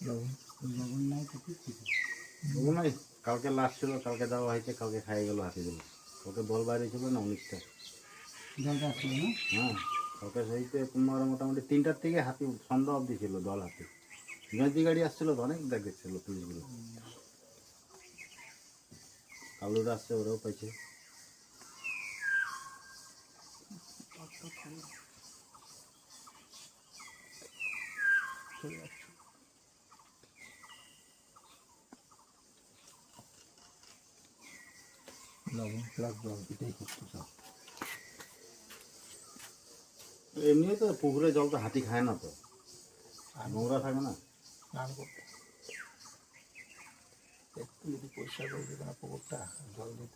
লবণ নাই তো কি নাই, কালকে লাস্ট ছিল, কালকে দেওয়া হয়েছে, কালকে খাইয়ে গেল হাতিগুলো। কালকে দল বাইরে ছিল না 19টা। জলটা আসলো না? হ্যাঁ, কালকে সেইতে তোমার মোটামুটি 3টার থেকে হাতি সন্ধ্যা অবধি ছিল দল হাতি। মেজি গাড়ি আসছিল তো, অনেক দেখছিল পুলিশগুলো। কালুরা আসছে, ওরাও পাইছে। লবণ প্লাস জল এটাই করতে চাও। এমনি তো পুকুরে জল তো হাতি খায় না তো, নোংরা থাকে না। স্নান করতে একটু যদি পরিষ্কার করে দিত না পুকুরটা জল দিত